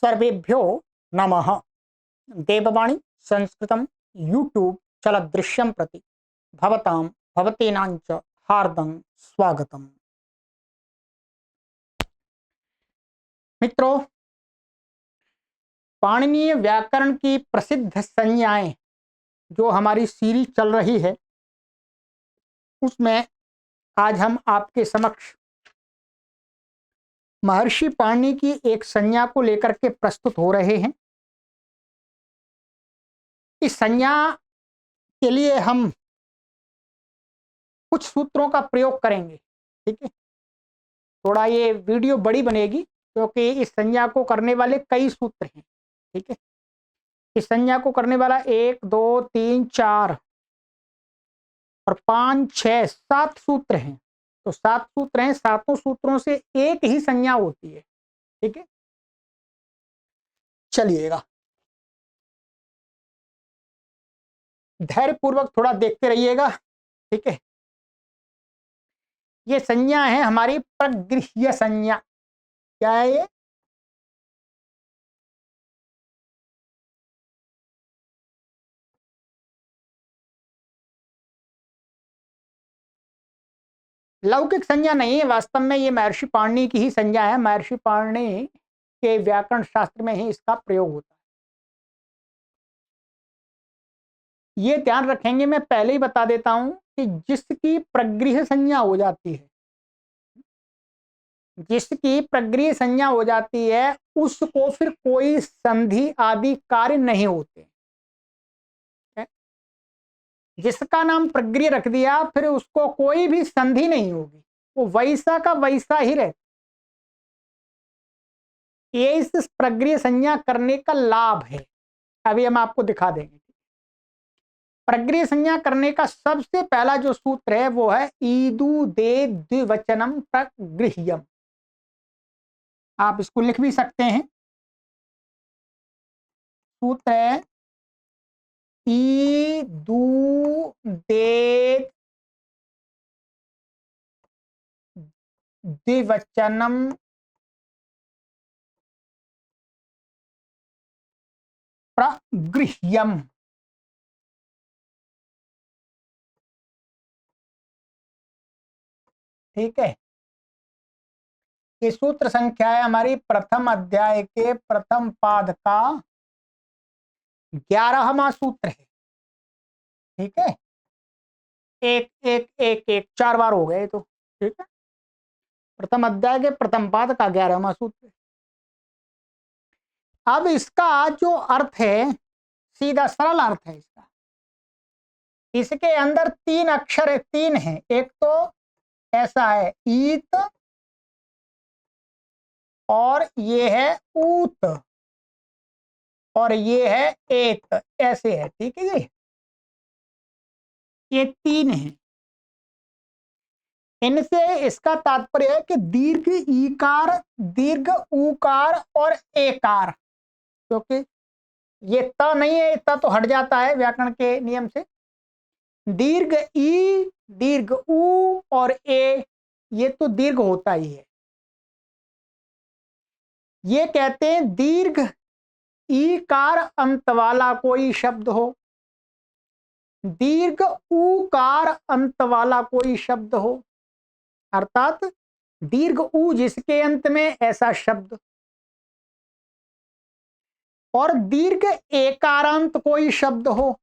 सर्वेभ्यो नमः। देववाणी संस्कृतं यूट्यूब चलदृश्यं प्रति भवतां भवतीनां च हार्दं स्वागतम्। मित्रों, पाणिनीय व्याकरण की प्रसिद्ध संज्ञाएं जो हमारी सीरीज चल रही है, उसमें आज हम आपके समक्ष महर्षि पाणिनि की एक संज्ञा को लेकर के प्रस्तुत हो रहे हैं। इस संज्ञा के लिए हम कुछ सूत्रों का प्रयोग करेंगे। ठीक है, थोड़ा ये वीडियो बड़ी बनेगी क्योंकि इस संज्ञा को करने वाले कई सूत्र हैं। ठीक है, इस संज्ञा को करने वाला 1 2 3 4 और 5 6 7 सूत्र हैं। तो 7 सूत्र हैं, सातों सूत्रों से एक ही संज्ञा होती है। ठीक है, चलिएगा धैर्य पूर्वक थोड़ा देखते रहिएगा। ठीक है, ये संज्ञा है हमारी प्रगृह्य संज्ञा। क्या है ये? लौकिक संज्ञा नहीं है, वास्तव में ये महर्षि पाणिनि की ही संज्ञा है। महर्षि पाणिनि के व्याकरण शास्त्र में ही इसका प्रयोग होता है। ये ध्यान रखेंगे, मैं पहले ही बता देता हूं कि जिसकी प्रगृह्य संज्ञा हो जाती है, जिसकी प्रगृह्य संज्ञा हो जाती है उसको फिर कोई संधि आदि कार्य नहीं होते। जिसका नाम प्रगृह्य रख दिया फिर उसको कोई भी संधि नहीं होगी, वो वैसा का वैसा ही रहता। ये इस प्रगृह्य संज्ञा करने का लाभ है, अभी हम आपको दिखा देंगे। प्रगृह्य संज्ञा करने का सबसे पहला जो सूत्र है वो है ईदु दे द्विवचनम प्रगृह्यम। आप इसको लिख भी सकते हैं। सूत्र है ईदु दे द्विवचनम प्रगृह्यम। ठीक है, ये सूत्र संख्या है हमारी प्रथम अध्याय के प्रथम पाद का 11वां सूत्र है। ठीक है, एक एक एक एक 4 बार हो गए तो। ठीक है, प्रथम अध्याय के प्रथम पाद का 11वां सूत्र। अब इसका जो अर्थ है, सीधा सरल अर्थ है इसका। इसके अंदर 3 अक्षर है, 3 है। एक तो ऐसा है ईत, और ये है ऊत, और ये है एत, ऐसे है। ठीक है जी, ये 3 है। इनसे इसका तात्पर्य है कि दीर्घ ईकार, दीर्घ ऊकार और एकार, क्योंकि ये त नहीं है, त तो हट जाता है व्याकरण के नियम से। दीर्घ ई, दीर्घ ऊ और ए, ये तो दीर्घ होता ही है। ये कहते हैं दीर्घ ईकार अंत वाला कोई शब्द हो, दीर्घ ऊकार अंत वाला कोई शब्द हो, अर्थात दीर्घ ऊ जिसके अंत में ऐसा शब्द, और दीर्घ एकारांत कोई शब्द हो।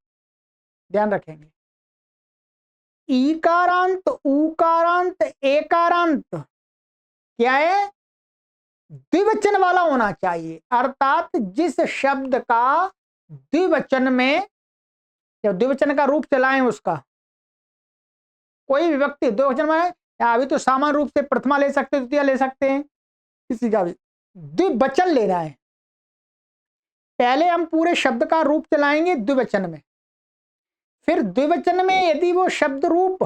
ध्यान रखेंगे, ईकारांत, ऊकारांत, एकारांत क्या है? द्विवचन वाला होना चाहिए। अर्थात जिस शब्द का द्विवचन में, या द्विवचन का रूप चलाएं, उसका कोई भी व्यक्ति द्विवचन में, या अभी तो सामान्य रूप से प्रथमा ले सकते, द्वितीय ले सकते हैं, किसी का भी द्विवचन लेना है। पहले हम पूरे शब्द का रूप चलाएंगे द्विवचन में, फिर द्विवचन में यदि वो शब्द रूप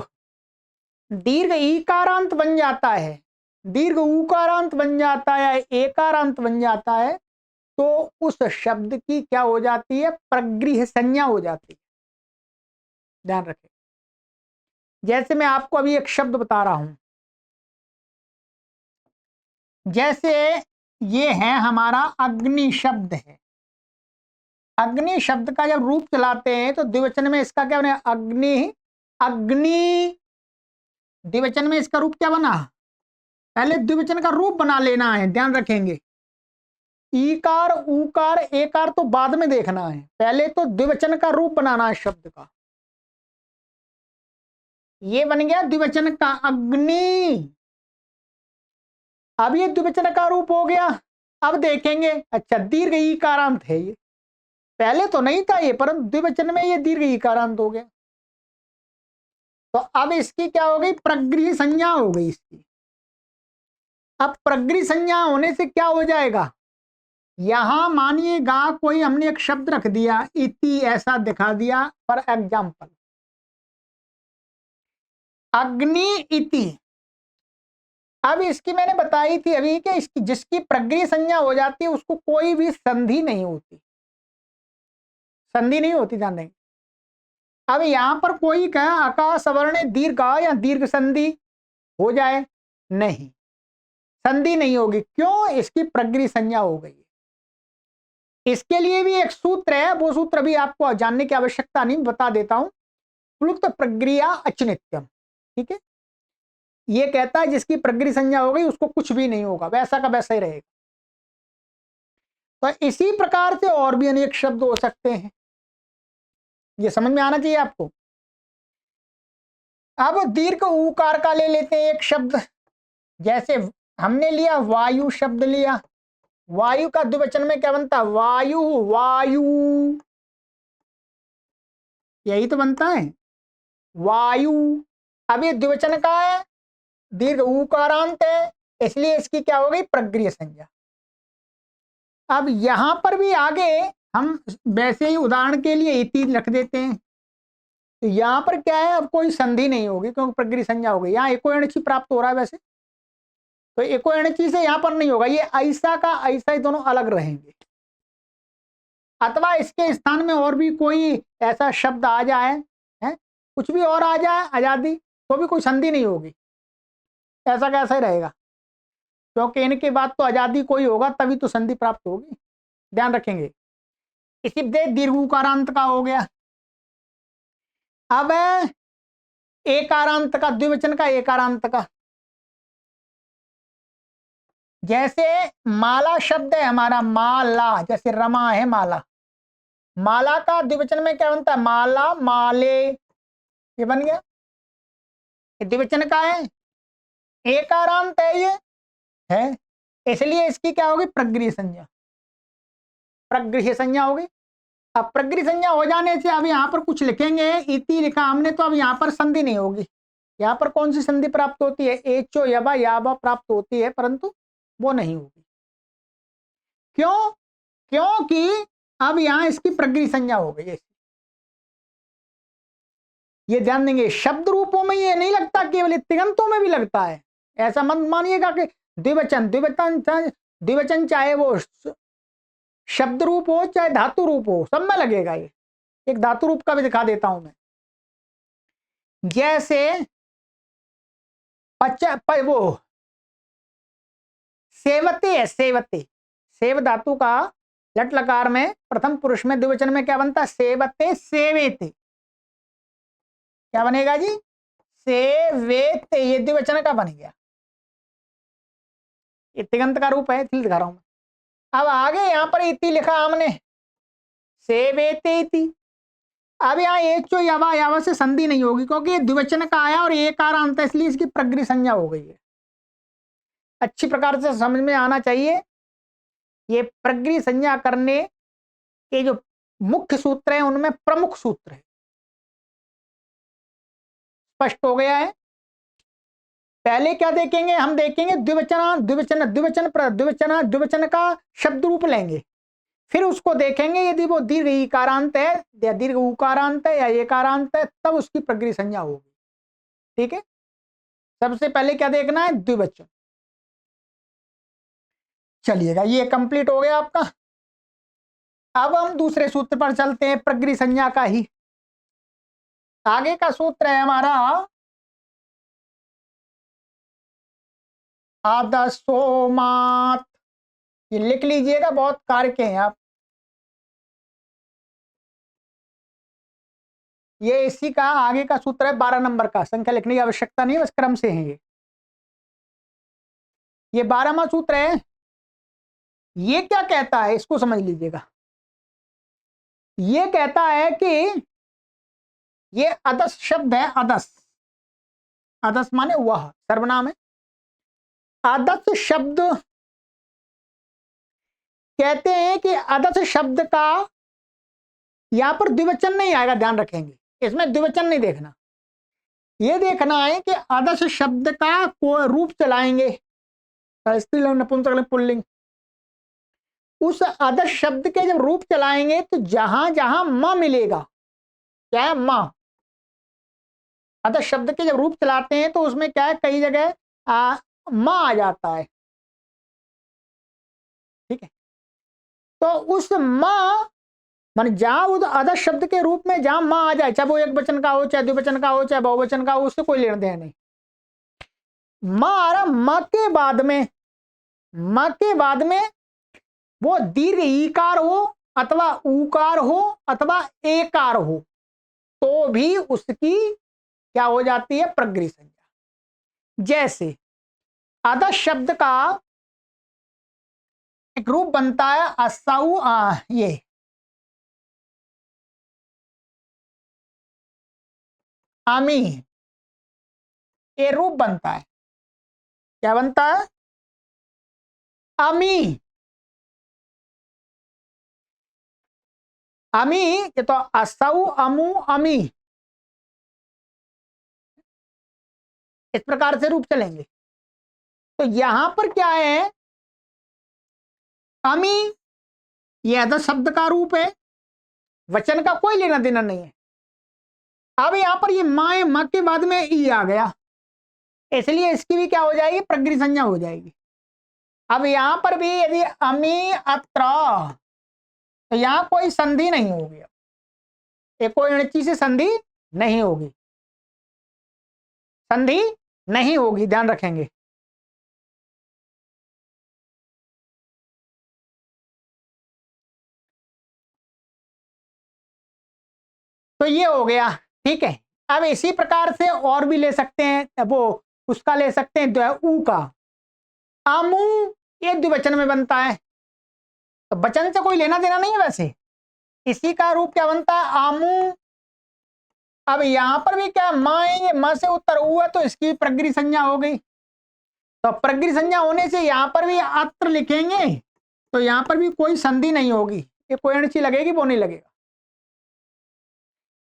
दीर्घ ईकारांत बन जाता है, दीर्घ उकारांत बन जाता है, एकारांत बन जाता है, तो उस शब्द की क्या हो जाती है? प्रगृह्य संज्ञा हो जाती है। ध्यान रखें, जैसे मैं आपको अभी एक शब्द बता रहा हूं, जैसे ये है हमारा अग्नि शब्द है। अग्नि शब्द का जब रूप चलाते हैं तो द्विवचन में इसका क्या बने, अग्नि, अग्नि। द्विवचन में इसका रूप क्या बना, पहले द्विवचन का रूप बना लेना है, ध्यान रखेंगे। ईकार ऊकार एकार तो बाद में देखना है, पहले तो द्विवचन का रूप बनाना है शब्द का। ये बन गया द्विवचन का अग्नि। अब ये द्विवचन का रूप हो गया। अब देखेंगे, अच्छा दीर्घ ईकारांत है ये, पहले तो नहीं था ये, परंतु द्विवचन में ये दीर्घ ईकारांत हो गया। तो अब इसकी क्या हो गई, प्रगृह संज्ञा हो गई इसकी। अब प्रगृह संज्ञा होने से क्या हो जाएगा, यहां मानिएगा कोई हमने एक शब्द रख दिया, इति ऐसा दिखा दिया, फॉर एग्जाम्पल अग्नि इति। अब इसकी मैंने बताई थी अभी कि इसकी जिसकी प्रगृह संज्ञा हो जाती है उसको कोई भी संधि नहीं होती, संधि नहीं होती, ध्यान देंगे। अब यहां पर कोई कहे आकाश सवर्ण दीर्घ या दीर्घ संधि हो जाए, नहीं, संधि नहीं होगी। क्यों, इसकी प्रगृह संज्ञा हो गई। इसके लिए भी एक सूत्र है, वो सूत्र भी आपको जानने की आवश्यकता नहीं, बता देता हूं। प्लुत प्रक्रिया अचनित्यम, ठीक है। ये कहता है जिसकी प्रगृह संज्ञा हो गई उसको कुछ भी नहीं होगा, वैसा का वैसा ही रहेगा। तो इसी प्रकार से और भी अनेक शब्द हो सकते हैं, ये समझ में आना चाहिए आपको। अब दीर्घ उकार का ले लेते हैं एक शब्द, जैसे हमने लिया वायु शब्द लिया, वायु का द्विवचन में क्या बनता है, वायु, वायु, यही तो बनता है वायु। अब ये द्विवचन का है, दीर्घ उकारांत है, इसलिए इसकी क्या हो गई, प्रगृह संज्ञा। अब यहां पर भी आगे हम वैसे ही उदाहरण के लिए इति रख देते हैं, तो यहां पर क्या है, अब कोई संधि नहीं होगी क्योंकि प्रगृह संज्ञा हो गई। यहाँ एको एणची प्राप्त हो रहा है वैसे, तो एको एणची से यहां पर नहीं होगा, ये ऐसा का ऐसा ही दोनों अलग रहेंगे। अथवा इसके स्थान में और भी कोई ऐसा शब्द आ जाए, है कुछ भी और आ जाए, आजादी, तो भी कोई संधि नहीं होगी, ऐसा कैसा ही रहेगा, क्योंकि इनके बाद तो आजादी कोई होगा तभी तो संधि प्राप्त होगी, ध्यान रखेंगे। इसी दीर्घ उकारांत का हो गया। अब एकारांत का, द्विवचन का एकारांत का, जैसे माला शब्द है हमारा, माला, जैसे रमा है माला, माला का द्विवचन में क्या बनता है, माला, माले, ये बन गया, ये द्विवचन का है, एकारांत है ये, है, इसलिए इसकी क्या होगी, प्रगृह संज्ञा, प्रगृह संज्ञा होगी। अब प्रगृह संज्ञा हो जाने से अब यहाँ पर कुछ लिखेंगे, इति लिखा हमने, तो अब यहाँ पर संधि नहीं होगी। यहाँ पर कौन सी संधि प्राप्त होती है, एचो यबा याबा प्राप्त होती है, परंतु वो नहीं होगी। क्यों, क्योंकि अब यहाँ इसकी प्रगृह संज्ञा हो गई है। ये ध्यान देंगे, शब्द रूपों में ये नहीं लगता, केवल तिगंतों में भी लगता है। ऐसा मत मानिएगा कि द्विवचन, द्विवचन, द्विवचन चाहे वो शब्द रूप हो चाहे धातु रूप हो, सब में लगेगा। ये एक धातु रूप का भी दिखा देता हूं मैं, जैसे वो सेवते है, सेवते, सेव धातु का लट लकार में प्रथम पुरुष में द्विवचन में क्या बनता है, सेवते, सेवेते, क्या बनेगा जी, सेवेते, ये द्विवचन का बन गया, ये तिगंत का रूप है, इसलिए दिखा रहा हूं मैं। अब आगे यहां पर इति लिखा हमने, सेवेते इति। अब यहाँ एचो यावा, यावा से संधि नहीं होगी क्योंकि ये द्विवचन का आया और एक अंत है, इसलिए इसकी प्रगृह संज्ञा हो गई है। अच्छी प्रकार से समझ में आना चाहिए। ये प्रगृह संज्ञा करने के जो मुख्य सूत्र हैं उनमें प्रमुख सूत्र है। स्पष्ट हो गया है। पहले क्या देखेंगे, हम देखेंगे द्विवचन, द्विवचन, द्विवचन, द्विवचन, द्विवचन का शब्द रूप लेंगे, फिर उसको देखेंगे यदि वो दीर्घ इकारांत है या दीर्घ उकारांत है या एकारांत है, तब उसकी प्रगृह संज्ञा होगी। ठीक है, सबसे पहले क्या देखना है, द्विवचन। चलिएगा, ये कंप्लीट हो गया आपका। अब हम दूसरे सूत्र पर चलते हैं, प्रगृह संज्ञा का ही। आगे का सूत्र है हमारा आदसोमात, ये लिख लीजिएगा, बहुत कार्य के हैं आप। ये इसी का आगे का सूत्र है 12 नंबर का, संख्या लिखने की आवश्यकता नहीं है, बस क्रम से है ये 12वां सूत्र है। ये क्या कहता है इसको समझ लीजिएगा। ये कहता है कि ये अदस शब्द है, अदस, अदस माने वह, सर्वनाम है। अदस शब्द कहते हैं कि अदस शब्द का यहां पर द्विवचन नहीं आएगा, ध्यान रखेंगे, इसमें द्विवचन नहीं देखना, ये देखना है कि अदस शब्द का कोई रूप चलाएंगे, स्त्रीलिंग, नपुंसकलिंग, पुल्लिंग। उस अदस शब्द के जब रूप चलाएंगे तो जहां जहां म मिलेगा, क्या है म, अदस शब्द के जब रूप चलाते हैं तो उसमें क्या है, कई जगह म आ जाता है, ठीक है। तो उस म मान जहां उस अदस शब्द के रूप में जहां म आ जाए, चाहे वो एक वचन का हो, चाहे द्विवचन का हो, चाहे बहुवचन का हो, उससे कोई लेना देना नहीं। म आ रहा, म के बाद में वो दीर्घ ईकार हो अथवा ऊकार हो अथवा एकार हो तो भी उसकी क्या हो जाती है, प्रगृही संज्ञा। जैसे अदस शब्द का एक रूप बनता है असाऊ, ये आमी, ये रूप बनता है, क्या बनता है, अमी। अमी ये तो असाऊ, अमू, अमी, इस प्रकार से रूप चलेंगे। तो यहां पर क्या है, अमी ये अदस शब्द का रूप है, वचन का कोई लेना देना नहीं है। अब यहां पर ये माए, म के बाद में ई आ गया, इसलिए इसकी भी क्या हो जाएगी, प्रगृही संज्ञा हो जाएगी। अब यहां पर भी यदि अमी अत्र, तो यहां कोई संधि नहीं होगी, एक कोई अणिची से संधि नहीं होगी, संधि नहीं होगी, ध्यान रखेंगे। तो ये हो गया, ठीक है। अब इसी प्रकार से और भी ले सकते हैं, वो उसका ले सकते हैं ऊ का, आमू, ये द्विवचन में बनता है, तो वचन से कोई लेना देना नहीं है वैसे, इसी का रूप क्या बनता है, आमू। अब यहां पर भी क्या, माए, म से उत्तर ऊ है, तो इसकी प्रगृही संज्ञा हो गई। तो प्रगृही संज्ञा होने से यहां पर भी अत्र लिखेंगे, तो यहां पर भी कोई संधि नहीं होगी, ये कोई अणिची लगेगी, वो नहीं लगेगा।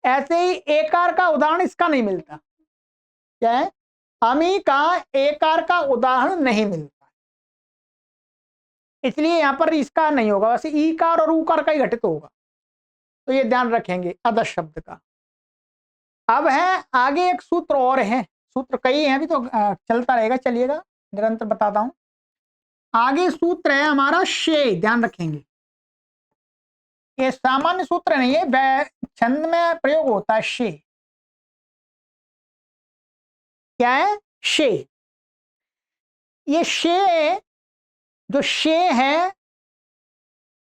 ऐसे ही एकार का उदाहरण इसका नहीं मिलता, क्या है, अमी का एकार का उदाहरण नहीं मिलता, इसलिए यहां पर इसका नहीं होगा, वैसे ईकार और ऊकार का ही घटित होगा। तो ये ध्यान रखेंगे अदस शब्द का। अब है आगे एक सूत्र और है, सूत्र कई हैं अभी तो चलता रहेगा, चलिएगा निरंतर बताता हूं। आगे सूत्र है हमारा शे, ध्यान रखेंगे, ये सामान्य सूत्र नहीं है, छंद में प्रयोग होता है शे। क्या है, शे। ये शे, जो शे है,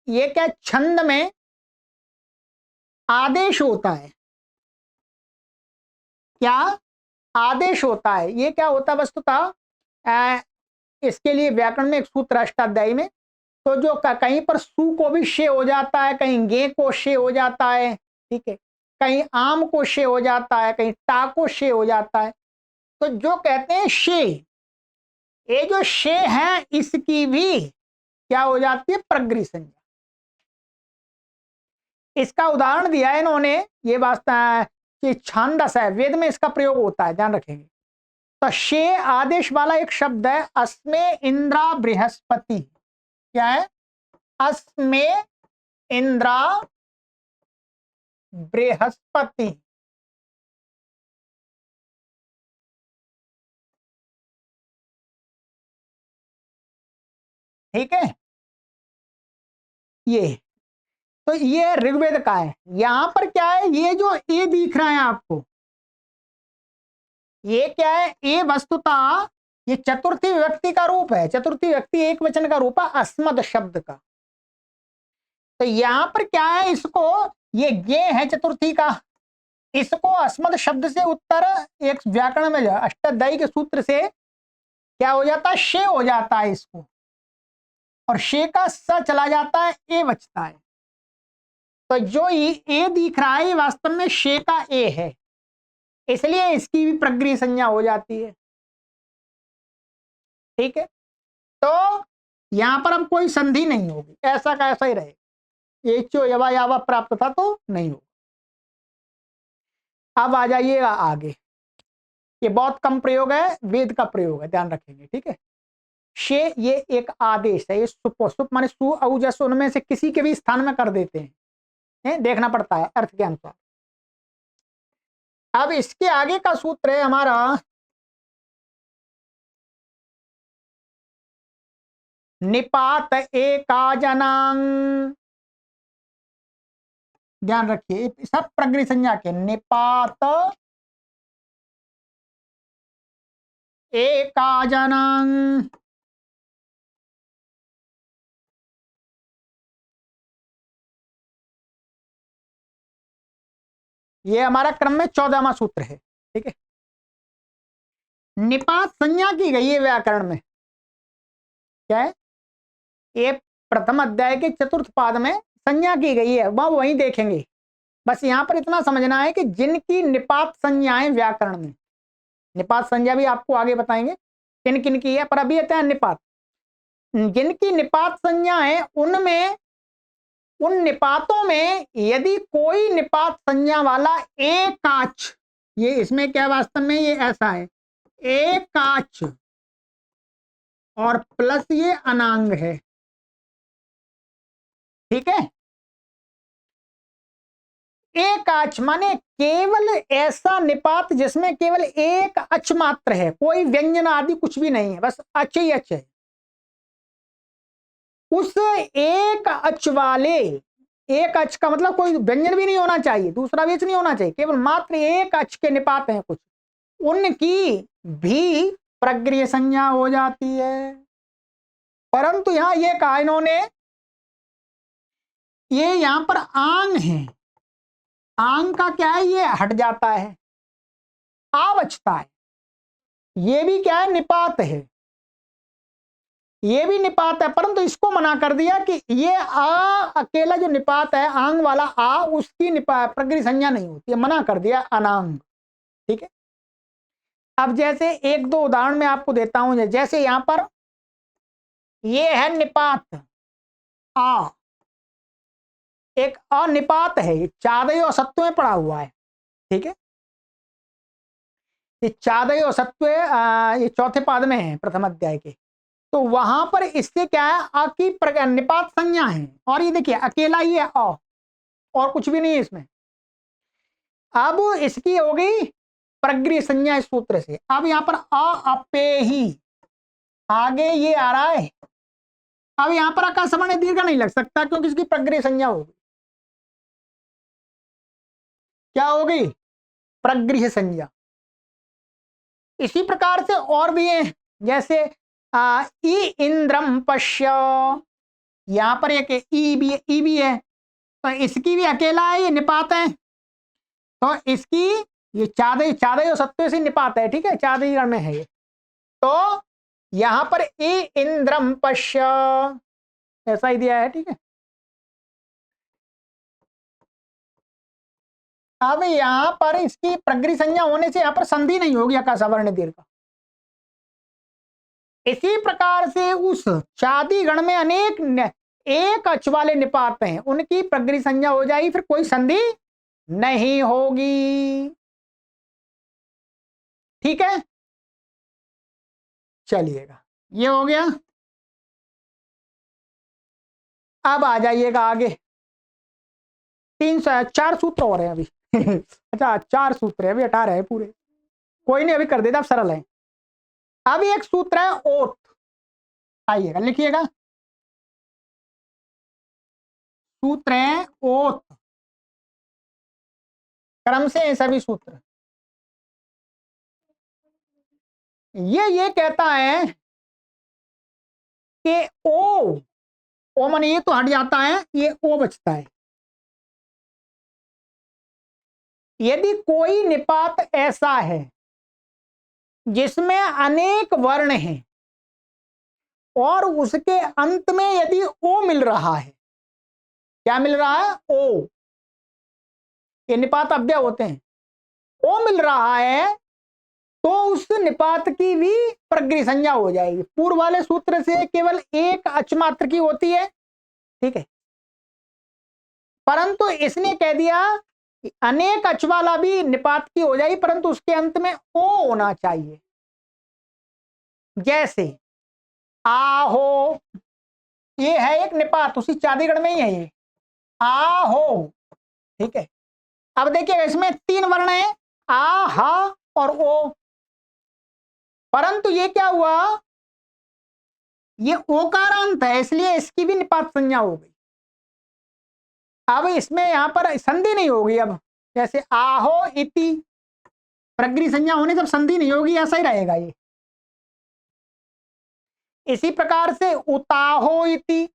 ये क्या छंद में आदेश होता है, क्या आदेश होता है। ये क्या होता है वस्तुतः, इसके लिए व्याकरण में एक सूत्र अष्टाध्यायी में, तो जो कहीं पर सु को भी शे हो जाता है, कहीं गे को शे हो जाता है, ठीक है, कहीं आम को शे हो जाता है, कहीं टा को शे हो जाता है, तो जो कहते हैं शे, ये जो शे है इसकी भी क्या हो जाती है, प्रगृही संज्ञा। इसका उदाहरण दिया है इन्होंने, ये वास्तव कि छांदस है, वेद में इसका प्रयोग होता है, ध्यान रखेंगे। तो शे आदेश वाला एक शब्द है, अस्मे इंद्रा बृहस्पति, क्या है, अस्मे इंद्रा बृहस्पति, ठीक है। ये तो ये ऋग्वेद का है। यहां पर क्या है, ये जो ए दिख रहा है आपको, ये क्या है, ए वस्तुतः ये चतुर्थी विभक्ति का रूप है, चतुर्थी विभक्ति एक वचन का रूप है अस्मद शब्द का। तो यहां पर क्या है, इसको ये है चतुर्थी का, इसको अस्मद शब्द से उत्तर एक व्याकरण में अष्टाध्यायी के सूत्र से क्या हो जाता है, शे हो जाता है इसको, और शे का स चला जाता है, ए बचता है। तो जो ए दिख रहा है ये वास्तव में शे का ए है, इसलिए इसकी भी प्रगृह संज्ञा हो जाती है। ठीक है, तो यहां पर अब कोई संधि नहीं होगी, ऐसा का ऐसा ही रहेगा, एचो यवा यावा प्राप्त था तो नहीं होगा। अब आ जाइएगा आगे, ये बहुत कम प्रयोग है, वेद का प्रयोग है, ध्यान रखेंगे। ठीक है, शे ये एक आदेश है, ये सुप माने सु औजस उनमें से किसी के भी स्थान में कर देते हैं, देखना पड़ता है अर्थ के अनुसार। अब इसके आगे का सूत्र है हमारा निपात एकाजनांग, ध्यान रखिए सब प्रगृह संज्ञा के, निपात एकाजनांग, ये हमारा क्रम में 14वां सूत्र है। ठीक है, निपात संज्ञा की गई है व्याकरण में, क्या है, ये प्रथम अध्याय के चतुर्थ पाद में संज्ञा की गई है, वह वहीं देखेंगे। बस यहां पर इतना समझना है कि जिनकी निपात संज्ञाएं व्याकरण में, निपात संज्ञा भी आपको आगे बताएंगे किन किन की है, पर अभी कहते हैं निपात, जिनकी निपात संज्ञा है उनमें, उन निपातों में यदि कोई निपात संज्ञा वाला एकाच, ये इसमें क्या वास्तव में ये ऐसा है, एकाच और प्लस ये अनांग है। ठीक है, एकाच माने केवल ऐसा निपात जिसमें केवल एक अच मात्र है, कोई व्यंजन आदि कुछ भी नहीं है, बस अच ही अच है। उस एक अच वाले, एक अच का मतलब कोई व्यंजन भी नहीं होना चाहिए, दूसरा भी नहीं होना चाहिए, केवल मात्र एक अच के निपात हैं कुछ, उनकी भी प्रगृह संज्ञा हो जाती है। परंतु यहां ये कहा इन्होंने, ये यहां पर आंग है, आंग का क्या है, ये हट जाता है, आ बचता है, ये भी क्या है, निपात है, ये भी निपात है, परंतु इसको मना कर दिया कि ये आ अकेला जो निपात है आंग वाला आ, उसकी प्रगृह संज्ञा नहीं होती है, मना कर दिया अनांग। ठीक है, अब जैसे एक दो उदाहरण मैं आपको देता हूं, जैसे यहां पर ये है निपात आ, एक अनिपात है, ये चादई और सत्व में पड़ा हुआ है। ठीक है, ये चादई और सत्व ये चौथे पाद में है प्रथम अध्याय के, तो वहां पर इससे क्या है, आ की निपात संज्ञा है, और ये देखिए अकेला ही है आ, और कुछ भी नहीं है इसमें। अब इसकी हो गई प्रगृह संज्ञा इस सूत्र से। अब यहां पर अपे ही आगे ये आ रहा है, अब यहां पर आकाश समान दीर्घ नहीं लग सकता क्योंकि इसकी प्रगृह संज्ञा होगी, क्या होगी, प्रगृह संज्ञा। इसी प्रकार से और भी है, जैसे ई इंद्रम पश्य, यहां पर एक ई भी है, तो इसकी भी अकेला है, ये निपात है, तो इसकी ये चादई, चादई और सत्व से निपात है। ठीक है, चादई गण में है ये, तो यहां पर ई इंद्रम पश्य ऐसा ही दिया है। ठीक है, अब यहां पर इसकी प्रगृह संज्ञा होने से यहां पर संधि नहीं होगी आकाशवर्ण दीर्घ का। इसी प्रकार से उस चादी गण में अनेक एक अच वाले निपात हैं, उनकी प्रगृह संज्ञा हो जाएगी, फिर कोई संधि नहीं होगी। ठीक है, चलिएगा, ये हो गया। अब आ जाइएगा आगे, 4 सूत्र और हैं अभी अच्छा 4 सूत्र है अभी, 18 है पूरे, कोई नहीं अभी कर देता, अब सरल है। अब एक सूत्र है ओत, आइएगा लिखिएगा, सूत्र है ओत, क्रम से सभी सूत्र। ये कहता है कि ओ माने ये तो हट जाता है, ये ओ बचता है। यदि कोई निपात ऐसा है जिसमें अनेक वर्ण हैं और उसके अंत में यदि ओ मिल रहा है, क्या मिल रहा है? ओ, ये निपात अव्यय होते हैं, ओ मिल रहा है तो उस निपात की भी प्रगृह संज्ञा हो जाएगी। पूर्व वाले सूत्र से केवल एक अचमात्र की होती है, ठीक है, परंतु इसने कह दिया कि अनेक अच वाला भी निपात की हो जाएगी, परंतु उसके अंत में ओ होना चाहिए। जैसे आहो, ये है एक निपात, उसी चादीगढ़ में ही है ये, आहो, ठीक है। अब देखिए इसमें तीन वर्ण है, आ, हा और ओ, परंतु ये क्या हुआ, ये ओकारांत है, इसलिए इसकी भी निपात संज्ञा हो गई। अब इसमें यहां पर संधि नहीं होगी। अब जैसे आहो इति, प्रगृह संज्ञा होने जब संधि नहीं होगी, ऐसा ही रहेगा ये। इसी प्रकार से उताहो इति,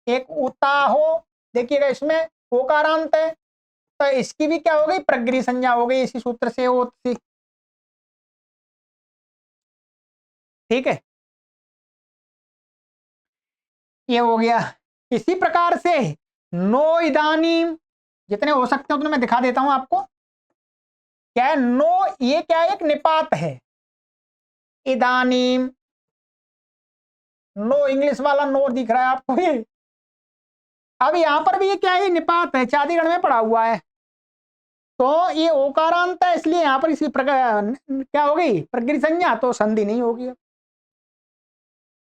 एक उताहो, देखिएगा इसमें ओकारांत है, तो इसकी भी क्या हो गई, प्रगृह संज्ञा हो गई, इसी सूत्र से होती, ठीक है, ये हो गया। इसी प्रकार से नो इदानीम, जितने हो सकते हैं उतने मैं दिखा देता हूं आपको। क्या है नो, ये क्या है, एक निपात है। इदानीम, नो इंग्लिश वाला नो दिख रहा है आपको ये। अब यहां पर भी ये क्या है, निपात है, चादीगढ़ में पड़ा हुआ है, तो ये ओकारांत है, इसलिए यहां पर इसी प्रकार क्या हो गई, प्रगृह संज्ञा, तो संधि नहीं होगी।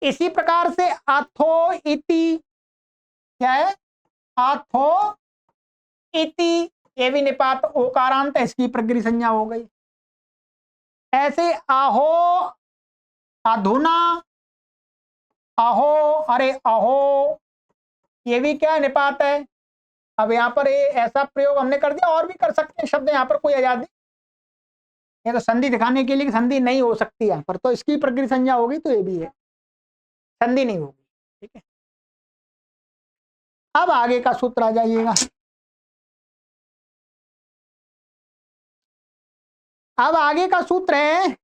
इसी प्रकार से अथो इति, क्या है, अथो इति, ये भी निपात ओकारांत है, इसकी प्रगृह संज्ञा हो गई। ऐसे आहो, अधुना, अहो, अरे अहो, ये भी क्या है, निपात है। अब यहाँ पर ये ऐसा प्रयोग हमने कर दिया, और भी कर सकते हैं शब्द, यहाँ पर कोई आजादी, ये तो संधि दिखाने के लिए संधि नहीं हो सकती यहाँ पर, तो इसकी प्रगृह संज्ञा होगी, तो ये भी है, संधि नहीं होगी, ठीक है। अब आगे का सूत्र आ जाइएगा। अब आगे का सूत्र है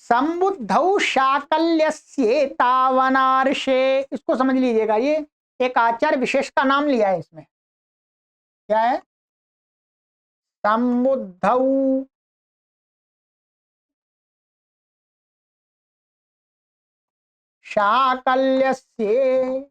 संबुद्धौ शाकल्यस्येतावनार्षे, इसको समझ लीजिएगा, ये एक आचार्य विशेष का नाम लिया है इसमें। क्या है, संबुद्धौ शाकल्यस्य,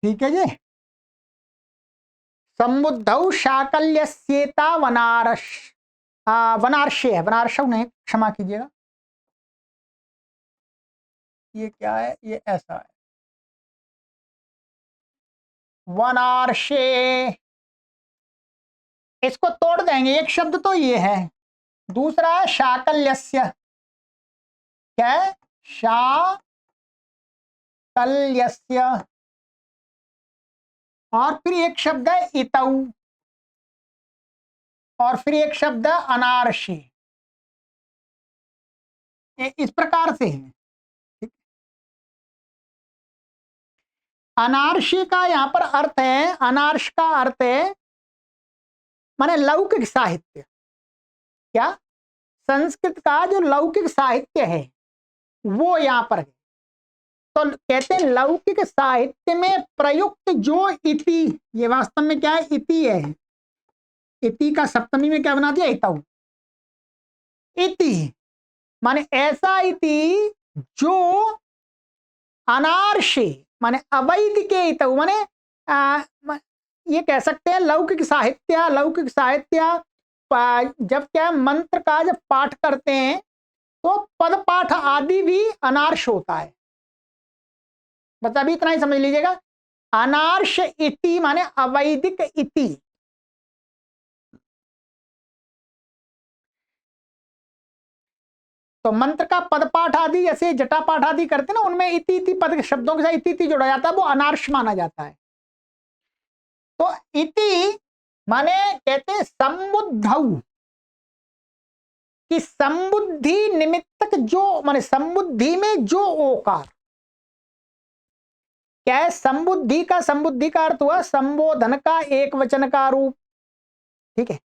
ठीक है जी, संबुद्धौ शाकल्यस्येता वनारस, वनार्षे है, वनार्षव नहीं, क्षमा कीजिएगा, ये क्या है, ये ऐसा है, वनार्षे, इसको तोड़ देंगे, एक शब्द तो ये है, दूसरा है शाकल्यस्य, क्या है, शाकल्यस्य, और फिर एक शब्द है इतौ, और फिर एक शब्द है अनारशी, इस प्रकार से है। अनारशी का यहां पर अर्थ है, अनार्श का अर्थ है माने लौकिक साहित्य। क्या, संस्कृत का जो लौकिक साहित्य है वो यहां पर है, तो कहते हैं लौकिक साहित्य में प्रयुक्त जो इति, ये वास्तव में क्या है, इति है, इति का सप्तमी में क्या बना दिया, इतौ, इति माने ऐसा इति जो अनार्षे माने अवैध के इतौ, माने ये कह सकते हैं लौकिक साहित्य, लौकिक साहित्य जब क्या मंत्र का जब पाठ करते हैं तो पद पाठ आदि भी अनार्ष होता है, बस अभी इतना ही समझ लीजिएगा। अनार्ष इति माने अवैधिक इति, तो मंत्र का पद पाठ आदि जैसे जटा पाठ आदि करते ना, उनमें इति इति पद के शब्दों के साथ इति इति जोड़ा जाता है, वो अनार्ष माना जाता है। तो इति माने कहते हैं संबुद्धौ, कि संबुद्धि निमित्तक जो माने संबुद्धि में जो ओकार, क्या है संबुद्धि का अर्थ हुआ संबोधन का एक वचन का रूप। ठीक है,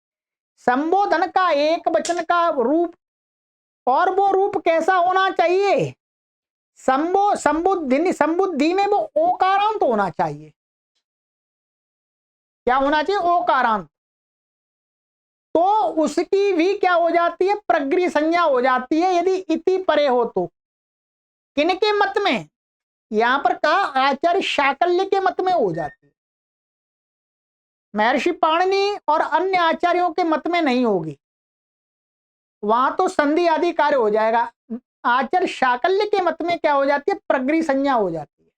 संबोधन का एक वचन का रूप, और वो रूप कैसा होना चाहिए, संबुद्धि में वो ओकारांत होना चाहिए। क्या होना चाहिए, ओकारांत। तो उसकी भी क्या हो जाती है, प्रगृह संज्ञा हो जाती है यदि इति परे हो तो। किनके मत में, यहां पर कहा आचार्य शाकल्य के मत में हो जाती है, महर्षि पाणिनि और अन्य आचार्यों के मत में नहीं होगी, वहां तो संधि आदि कार्य हो जाएगा। आचार्य शाकल्य के मत में क्या हो जाती है, प्रगृह संज्ञा हो जाती है।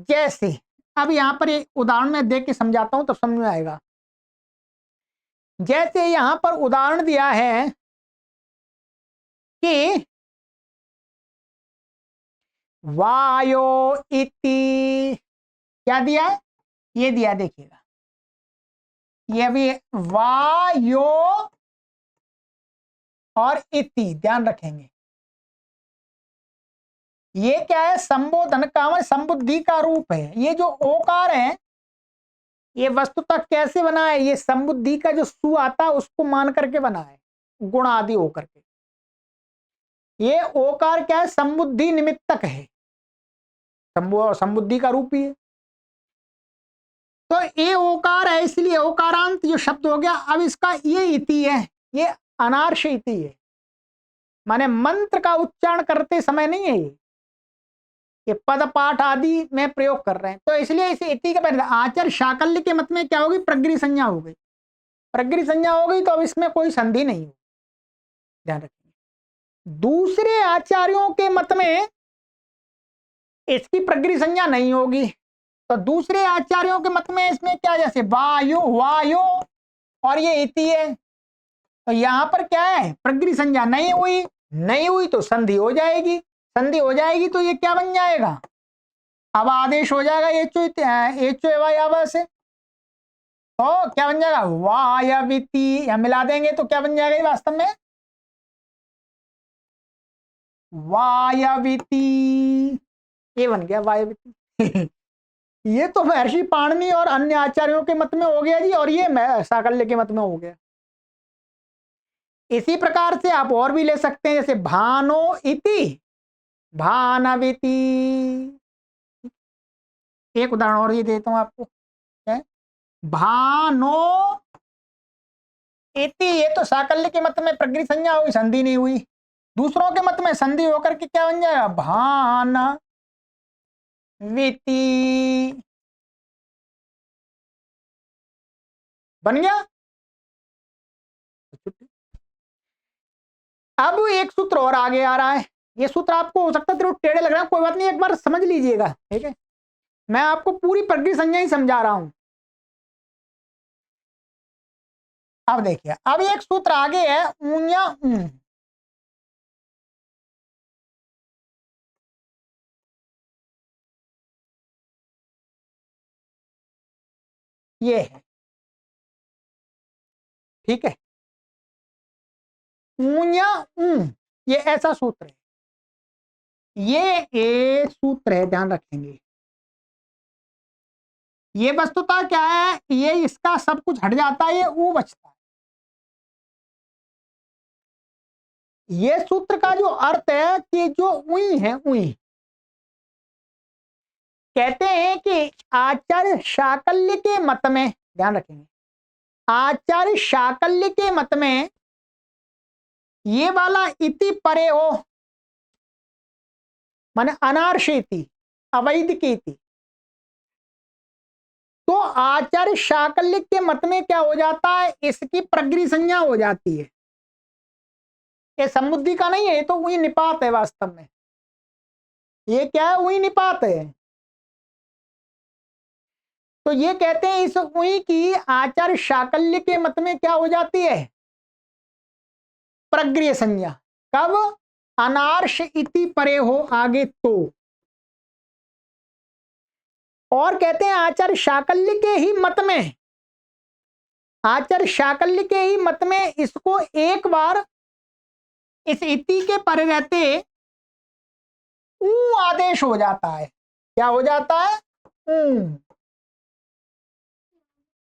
जैसे अब यहां पर एक उदाहरण में देख के समझाता हूं तो समझ में आएगा। जैसे यहां पर उदाहरण दिया है कि वायो इति, क्या दिया है, ये दिया देखिएगा, ये भी वायो और इति, ध्यान रखेंगे। ये क्या है, संबोधन का संबुद्धि का रूप है। ये जो ओकार है ये वस्तुतः कैसे बना है, ये संबुद्धि का जो सु आता है उसको मान करके बना है, गुण आदि होकर के। ये ओकार क्या है, संबुद्धि निमित्तक है, संबुद्धि का रूप ही है। तो ये ओकार है, इसलिए ओकारांत जो शब्द हो गया। अब इसका ये इति है, ये अनार्ष इति है, माने मंत्र का उच्चारण करते समय नहीं है, ये पद पाठ आदि में प्रयोग कर रहे हैं। तो इसलिए इसे इति के पहले आचार्य शाकल्य के मत में क्या होगी, प्रगृह संज्ञा हो गई। प्रगृह संज्ञा हो गई तो अब इसमें कोई संधि नहीं हो, ध्यान रखिए। दूसरे आचार्यों के मत में इसकी प्रगृह संज्ञा नहीं होगी, तो दूसरे आचार्यों के मत में इसमें क्या, जैसे वायु वायु और ये इति है, तो यहां पर क्या है, प्रगृह संज्ञा नहीं हुई, नहीं हुई तो संधि हो जाएगी। संधि हो जाएगी तो ये क्या बन जाएगा, अब आदेश हो जाएगा एचो एवा से, तो क्या बन जाएगा, वायविति। यहां मिला देंगे तो क्या बन जाएगा ये वास्तव में, वायविति, ये बन गया वायविति। ये तो महर्षि पाणिनि और अन्य आचार्यों के मत में हो गया जी, और ये शाकल्य के मत में हो गया। इसी प्रकार से आप और भी ले सकते हैं, जैसे भानो इति भानविति। एक उदाहरण और ये देता हूं आपको, है भानो इति, ये तो शाकल्य के मत में प्रगृह संज्ञा हुई, संधि नहीं हुई। दूसरों के मत में संधि होकर के क्या बन जाएगा, भान विति, बन गया। अब एक सूत्र और आगे आ रहा है, ये सूत्र आपको हो सकता है थोड़ा टेढ़े लग रहा है, कोई बात नहीं, एक बार समझ लीजिएगा। ठीक है, मैं आपको पूरी प्रगृह संज्ञा ही समझा रहा हूं। अब देखिए, अब एक सूत्र आगे है ऊया ये है, ठीक है, ऊया ये ऐसा सूत्र है, ये सूत्र है, ध्यान रखेंगे। ये वस्तुतः क्या है, ये इसका सब कुछ हट जाता है, ये ऊ बचता है। ये सूत्र का जो अर्थ है कि जो उई है, उई कहते हैं कि आचार्य शाकल्य के मत में, ध्यान रखेंगे, आचार्य शाकल्य के मत में ये वाला इति परे हो, माने अनार्ष इति, अवैध की इति, तो आचार्य शाकल्य के मत में क्या हो जाता है, इसकी प्रगृह संज्ञा हो जाती है। ये समुद्धि का नहीं है, ये तो वही निपात है वास्तव में, ये क्या है, वही निपात है। तो ये कहते हैं इस उई की आचार्य शाकल्य के मत में क्या हो जाती है, प्रगृह संज्ञा। कब? अनार्ष इति परे हो आगे तो। और कहते हैं आचार्य शाकल्य के ही मत में, आचार्य शाकल्य के ही मत में इसको एक बार इस इति के परे रहते ऊ आदेश हो जाता है। क्या हो जाता है? ऊ।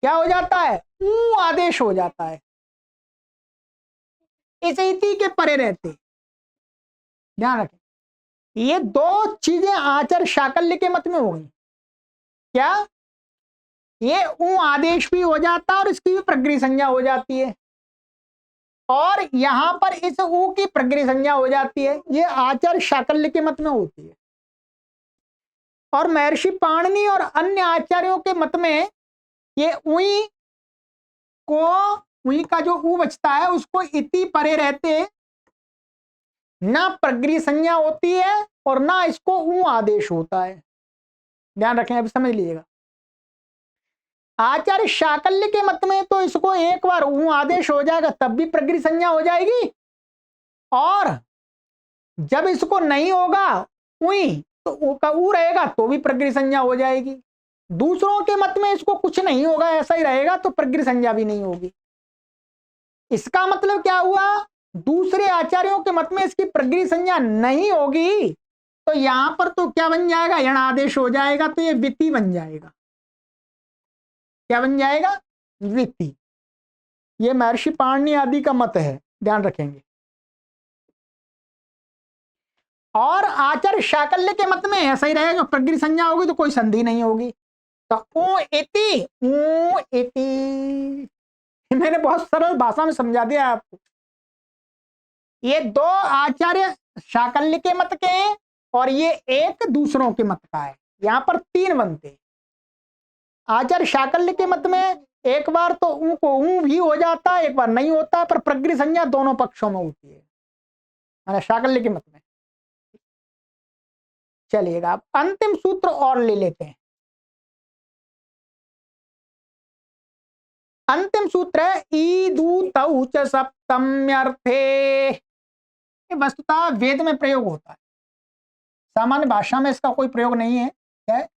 क्या हो जाता है? ऊ आदेश हो जाता है इस इति के परे रहते। ध्यान रखें, ये दो चीजें आचार्य शाकल्य के मत में हो गई। क्या? ये ऊ आदेश भी हो जाता है और इसकी भी प्रगृह संज्ञा हो जाती है, और यहां पर इस ऊ की प्रगृह संज्ञा हो जाती है। ये आचार्य शाकल्य के मत में होती है। और महर्षि पाणिनि और अन्य आचार्यों के मत में ये उई को, उई का जो ऊ बचता है उसको इति परे रहते ना प्रगृह संज्ञा होती है और ना इसको ऊ आदेश होता है। ध्यान रखें, अभी समझ लीजिएगा। आचार्य शाकल्य के मत में तो इसको एक बार ऊ आदेश हो जाएगा तब भी प्रगृह संज्ञा हो जाएगी, और जब इसको नहीं होगा उई तो ऊ का ऊ रहेगा तो भी प्रगृह संज्ञा हो जाएगी। दूसरों के मत में इसको कुछ नहीं होगा, ऐसा ही रहेगा तो प्रगृह संज्ञा भी नहीं होगी। इसका मतलब क्या हुआ? दूसरे आचार्यों के मत में इसकी प्रगृह संज्ञा नहीं होगी तो यहां पर तो क्या बन जाएगा? यण आदेश हो जाएगा, तो ये विति बन जाएगा। क्या बन जाएगा? विति। ये महर्षि पाणिनि आदि का मत है, ध्यान रखेंगे। और आचार्य शाकल्य के मत में ऐसा ही रहेगा, प्रगृह संज्ञा होगी तो कोई संधि नहीं होगी। तो ऊ इति मैंने बहुत सरल भाषा में समझा दिया आपको। ये दो आचार्य शाकल्य के मत के हैं और ये एक दूसरों के मत का है। यहां पर तीन बनते। आचार्य शाकल्य के मत में एक बार तो ऊ को ऊ भी हो जाता है, एक बार नहीं होता, पर प्रगृह संज्ञा दोनों पक्षों में होती है शाकल्य के मत में। चलिएगा, अब अंतिम सूत्र और ले लेते हैं। अंतिम सूत्र है ईदूतौ च सप्तम्यर्थे। वस्तुतः वेद में प्रयोग होता है, सामान्य भाषा में इसका कोई प्रयोग नहीं है। क्या है?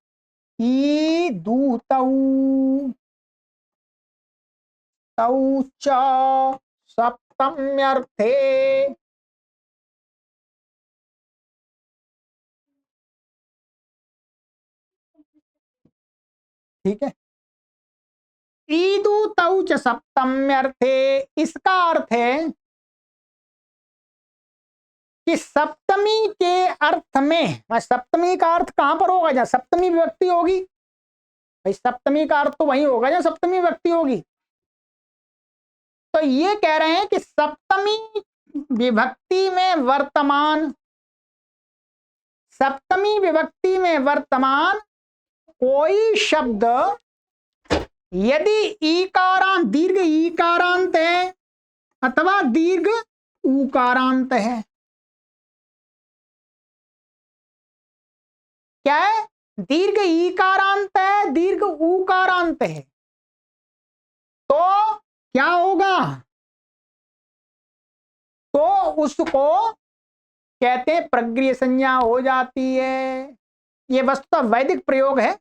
ईदूतौ तौ च सप्तम्यर्थे। ठीक है, ईदूतौ च सप्तम्यर्थे, इसका अर्थ है कि सप्तमी के अर्थ में, सप्तमी का अर्थ कहां पर होगा? जहां सप्तमी विभक्ति होगी। भाई सप्तमी का अर्थ तो वही होगा जहां सप्तमी विभक्ति होगी। तो ये कह रहे हैं कि सप्तमी विभक्ति में वर्तमान, सप्तमी विभक्ति में वर्तमान कोई शब्द यदि ईकारांत, दीर्घ ईकारांत है अथवा दीर्घ ऊकारांत है। क्या है? दीर्घ ईकारांत है, दीर्घ ऊकारांत है, तो क्या होगा? तो उसको कहते हैं प्रगृह संज्ञा हो जाती है। ये वस्तुतः वैदिक प्रयोग है,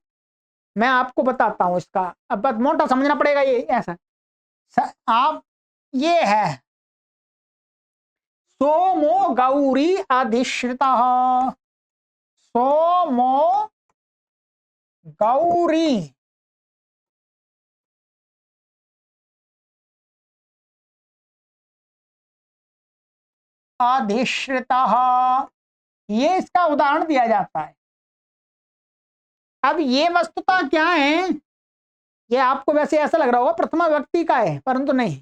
मैं आपको बताता हूं इसका। अब मोटा समझना पड़ेगा। ये ऐसा आप, ये है सोमो गौरी अधिश्रिता, सोमो गौरी अधिश्रिता, ये इसका उदाहरण दिया जाता है। अब ये वस्तुता क्या है? ये आपको वैसे ऐसा लग रहा होगा प्रथमा विभक्ति का है, परंतु नहीं,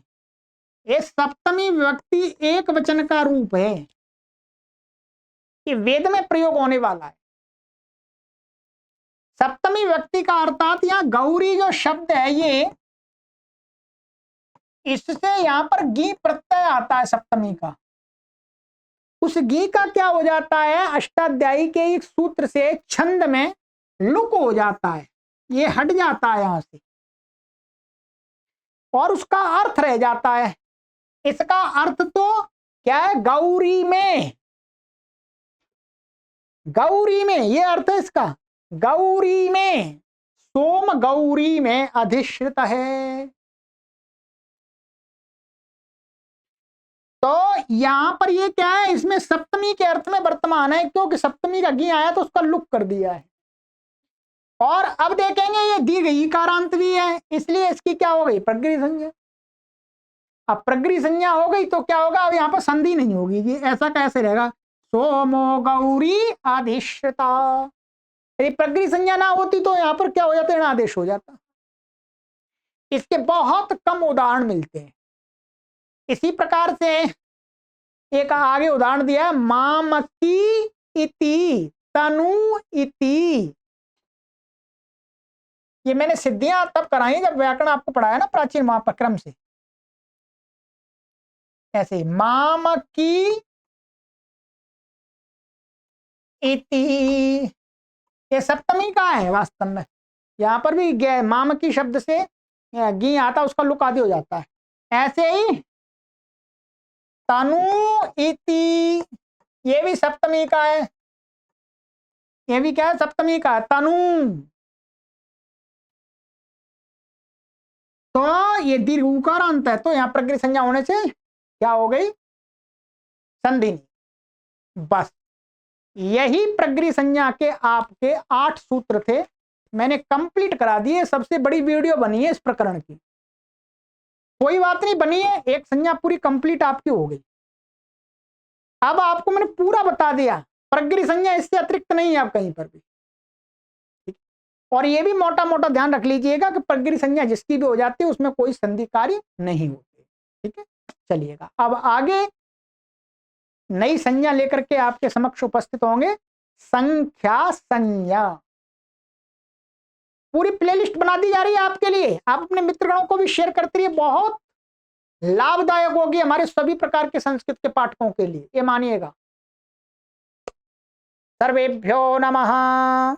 ये सप्तमी विभक्ति एक वचन का रूप है। ये वेद में प्रयोग होने वाला है। सप्तमी विभक्ति का अर्थात यहां गौरी जो शब्द है, ये इससे यहां पर गी प्रत्यय आता है सप्तमी का। उस गी का क्या हो जाता है? अष्टाध्यायी के एक सूत्र से छंद में लुक हो जाता है, ये हट जाता है यहां से और उसका अर्थ रह जाता है। इसका अर्थ तो क्या है? गौरी में, गौरी में, ये अर्थ है इसका। गौरी में, सोम गौरी में अधिष्ठित है। तो यहां पर ये क्या है? इसमें सप्तमी के अर्थ में वर्तमान है, क्योंकि सप्तमी का गी आया तो उसका लुक कर दिया है। और अब देखेंगे ये दी गई इकारांत भी है, इसलिए इसकी क्या हो गई? प्रगृही संज्ञा। अब प्रगृही संज्ञा हो गई तो क्या होगा? अब यहाँ पर संधि नहीं होगी, ये ऐसा कैसे रहेगा? सोमो गौरी अधिष्ठिता। यदि प्रगृही संज्ञा ना होती तो यहाँ पर क्या हो जाता? आदेश हो जाता। इसके बहुत कम उदाहरण मिलते हैं। इसी प्रकार से एक आगे उदाहरण दिया है, मामकी इति तनु इति। ये मैंने सिद्धियां तब कराई जब व्याकरण आपको पढ़ाया ना प्राचीन महाप्रक्रम से। ऐसे मामकी इति, ये सप्तमी का है वास्तव में। यहां पर भी मामकी शब्द से गी आता, उसका लुक आदि हो जाता है। ऐसे ही तनु इति, ये भी सप्तमी का है। ये भी क्या है? सप्तमी का तनु। तो ये दीर्घ उकारांत है, तो यहां प्रगृही संज्ञा होने से क्या हो गई? संधि। बस यही प्रगृही संज्ञा के आपके 8 सूत्र थे, मैंने कंप्लीट करा दिए। सबसे बड़ी वीडियो बनी है इस प्रकरण की। कोई बात नहीं, बनी है, एक संज्ञा पूरी कंप्लीट आपकी हो गई। अब आपको मैंने पूरा बता दिया, प्रगृही संज्ञा इससे अतिरिक्त नहीं है आप कहीं पर भी। और ये भी मोटा मोटा ध्यान रख लीजिएगा कि प्रगृही संज्ञा जिसकी भी हो जाती है उसमें कोई संधि कार्य नहीं होती। ठीक है, चलिएगा अब आगे नई संज्ञा लेकर के आपके समक्ष उपस्थित होंगे। संख्या संज्ञा पूरी प्लेलिस्ट बना दी जा रही है आपके लिए, आप अपने मित्रगणों को भी शेयर करते रहिए। बहुत लाभदायक होगी हमारे सभी प्रकार के संस्कृत के पाठकों के लिए, ये मानिएगा। सर्वेभ्यो नमः।